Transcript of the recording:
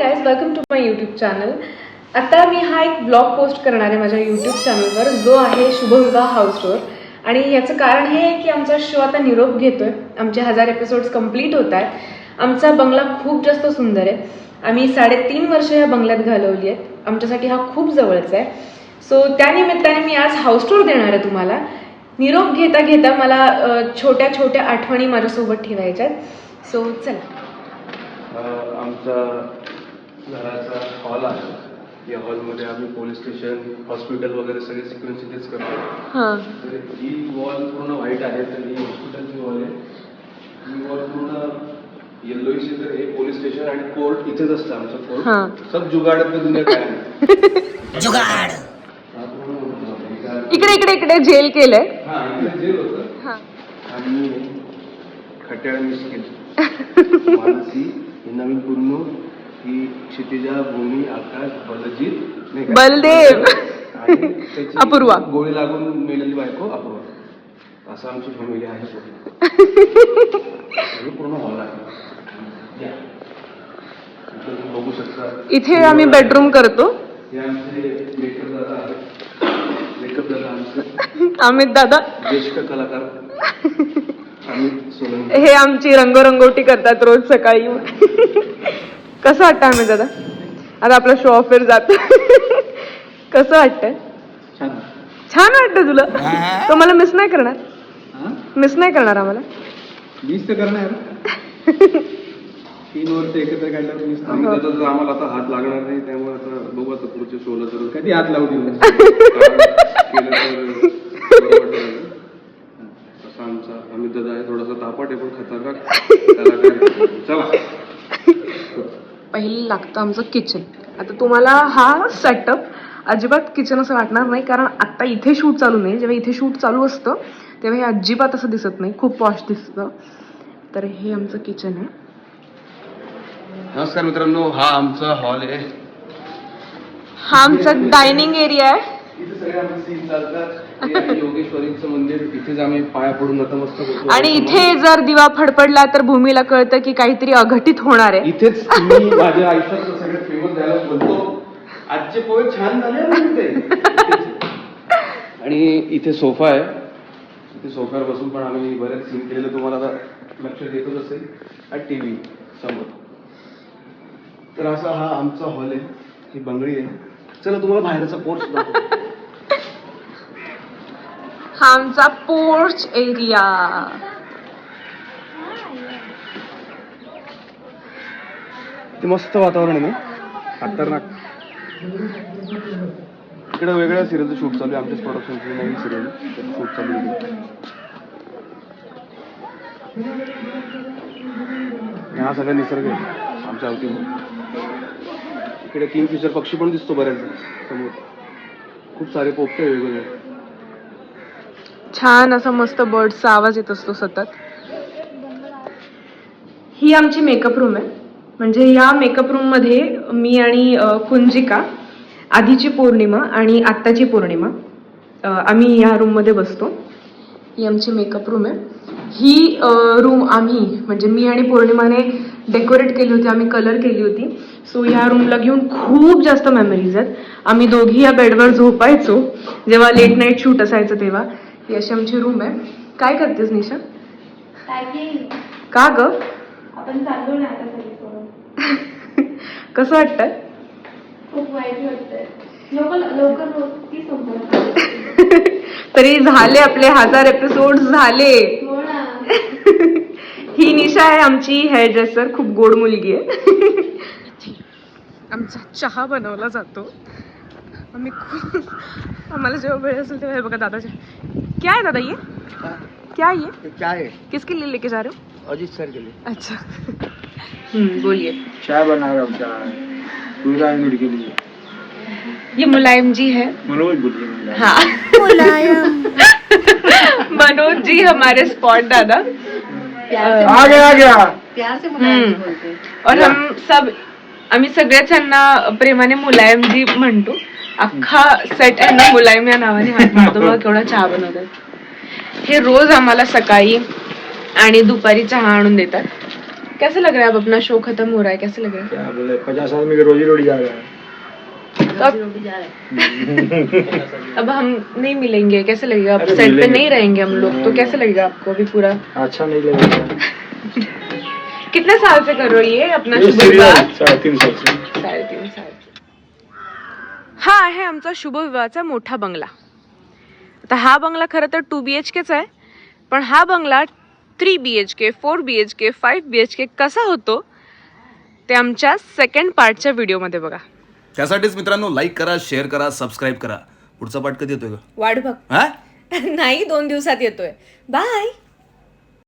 Guys, welcome to my YouTube channel. आता मी हा एक ब्लॉग पोस्ट करणार आहे माझ्या यूट्यूब चॅनलवर, जो आहे शुभविवाह हाऊस टूर. आणि याचं कारण हे आहे की आमचा शो आता निरोप घेतोय. आमचे 1000 एपिसोड्स कंप्लीट होत आहेत. आमचा बंगला खूप जास्त सुंदर आहे. आम्ही 3.5 वर्ष या बंगल्यात घालवली आहेत. आमच्यासाठी हा खूप जवळचा आहे. सो त्यानिमित्ताने मी आज हाऊस टूर देणार आहे तुम्हाला. निरोप घेता घेता मला छोट्या छोट्या आठवणी माझ्यासोबत ठेवायच्या आहेत. सो चला. आमचा घराचा हॉल आहे. या हॉलमध्ये आम्ही पोलीस स्टेशन, हॉस्पिटल वगैरे सगळे सिक्वेन्स इथेच करतो. तर ही वॉल पूर्ण व्हाईट आहे, तर ही हॉस्पिटलची वॉल आहे. ही वॉल पूर्ण येल्लोइश आहे. तर हे पोलीस स्टेशन आणि कोर्ट इथेच असतं आमचं कोर्ट. सब जुगाड दुनिया काय आहे जुगाड. इकडे इकडे इकडे जेल केलंय. हा, इकडे जेल होतं आणि खट्याळ मिस केली. मानसी ही नवीन पूर्ण ही क्षितिजा, भूमी, आकाश, बलजीत, बलदेव, अपूर्वा, गोळी लागून मेलेली बायको अपूर्वा. असं आमची फॅमिली आहे. पूर्ण हॉल आहे. बघू शकता इथे आम्ही बेडरूम करतो. हे आमचे मेकअप दादा आहेत. मेकअप दादा आमचे अमित दादा, ज्येष्ठ कलाकार. हे आमची रंगरंगोटी करतात रोज सकाळी. कसं वाटतं अमित दादा? आता आपला शो ऑफर जात. कसं वाटतंय? छान वाटतं तुला? तो मला मिस नाही करणार? मिस नाही करणार आम्हाला? मिस तर करणार. 3 वर्ष एकत्र काढल्यावर मिस तर आम्हाला आता हात लागणार नाही. त्यामुळे आता बघू आता पुढच्या शोला तर कधी हात लावू दिला असा आमचा अमित दादा आहे. थोडासा तापट आहे पण खतरनाक. चला. पहिलं लागतं आमचं किचन. आता तुम्हाला हा सेटअप अजिबात किचन असं वाटणार नाही, कारण आता इथे शूट चालू नाही. जेव्हा इथे शूट चालू असतं तेव्हा हे अजिबात असं दिसत नाही, खूप पॉश दिसतं. तर हे आमचं किचन आहे. नमस्कार मित्रांनो, हा आमचा हॉल आहे. हा आमचा डायनिंग एरिया आहे. इथे सगळे आमचे सीन चालतात. योगेश्वरीचं मंदिर, इथेच आम्ही पाया पडून नतमस्तक होतो. आणि इथे जर दिवा फडफडला तर भूमीला कळतं की काहीतरी अघटित होणार आहे. इथेच मी माझ्या आयुष्यात सगळ्यात फेमस झाला बोलतो, आजचे पोहे छान झाले म्हणते. आणि इथे सोफा आहे. इथे सोफ्यावर बसून पण आम्ही बरेच सीन केलेले तुम्हाला आता लक्षात येतच असेल. आणि टीव्ही समोर. तर असा हा आमचा हॉल आहे. ही बंगळी आहे. चला तुम्हाला बाहेरचा पोर्च दाखवतो. हा आमचा पोर्च एरिया. ते मस्त वातावरण आहे ना, खतरनाक. इकडे वेगळ्या सिरियलचं शूट चालू आहे. आमच्याच प्रोडक्शनची नवीन सिरियल शूट चालू आहे. हा सगळा निसर्ग आहे आमच्या अवतीभोवती. इकडे किंगफिशर पक्षी पण दिसतो बऱ्याचदा समोर. खूप सारे पोपटे वेगवेगळे. छान असा मस्त बर्डचा आवाज येत असतो सतत. ही आमची मेकअप रूम आहे. म्हणजे या मेकअप रूम मध्ये मी आणि कुंजिका, आधीची पौर्णिमा आणि आत्ताची पौर्णिमा, आम्ही या रूम मध्ये बसतो. ही आमची मेकअप रूम आहे. ही रूम आम्ही म्हणजे मी आणि पौर्णिमाने डेकोरेट केली होती, आम्ही कलर केली होती. सो ह्या रूमला घेऊन खूप जास्त मेमरीज आहेत. आम्ही दोघी या बेडवर झोपायचो जेव्हा लेट नाईट शूट असायचं तेव्हा. ही अशी आमची रूम आहे. काय करतेस निशा? का ग? आपण चाललो ना आता सगळी सोडून. कसं वाटतंय? खूप वाईट वाटतंय. लवकर ती संपत. तरी झाले आपले 1000 एपिसोड झाले. हो ना. ही निशा आहे आमची हेअर ड्रेसर. खूप गोड मुलगी आहे. आमचा चहा बनवला जातो. आम्हाला जेव्हा वेळ असेल तेव्हा. हे बघा दादाच्या. क्या है दादा ये? क्या ये? चाय है. किसके लिए लेके जा रहे हो? अजीत सर के लिए. अच्छा. बोलिए. चाय बना रहा हूँ. चाय पूरा के लिए. ये मुलायम जी है. मनोज बोलिए. हाँ, मुलायम. मनोज जी हमारे स्पॉट दादा. आ गया. प्यार से मुलायम बोलते. और आम्ही सगळ्याच यांना प्रेमाने मुलायम जी म्हणतो. अख्खा सेट आहे ना मुलायम या नावाने म्हणतो. बघा केवढा चहा बनवतात. हे रोज आम्हाला सकाळी आणि दुपारी चहा आणून देतात. कैसे लग रहा है अब अपना शो खत्म हो रहा है, कैसे लग रहा है? क्या बोले 50 आदमी की रोजी रोटी जा रहा है। तो अब हम नहीं मिलेंगे, कैसे लगेगा? अब अरे सेट पे मिलेंगे। नहीं रहेंगे हम लोग, तो कैसे लगेगा आपको अभी पूरा? अच्छा नहीं लगेगा। कितने साल से कर रहे हो ये अपना ये शुभ serial विवाह? 3.5 साल से। 3.5 साल. हा आहे आमचा शुभ विवाहाचा मोठा बंगला. आता हा बंगला खरं तर 2 BHKच आहे, पण हा बंगला 3 BHK, 4 BHK, 5 BHK कसा होतो ते आमच्या सेकंड पार्टच्या व्हिडिओमध्ये बघा. त्यासाठीच मित्रांनो लाईक करा, शेअर करा, सबस्क्राईब करा. पुढचा पार्ट कधी येतोय का? वाट बघ. हा नाही 2 दिवसात येतोय. बाय.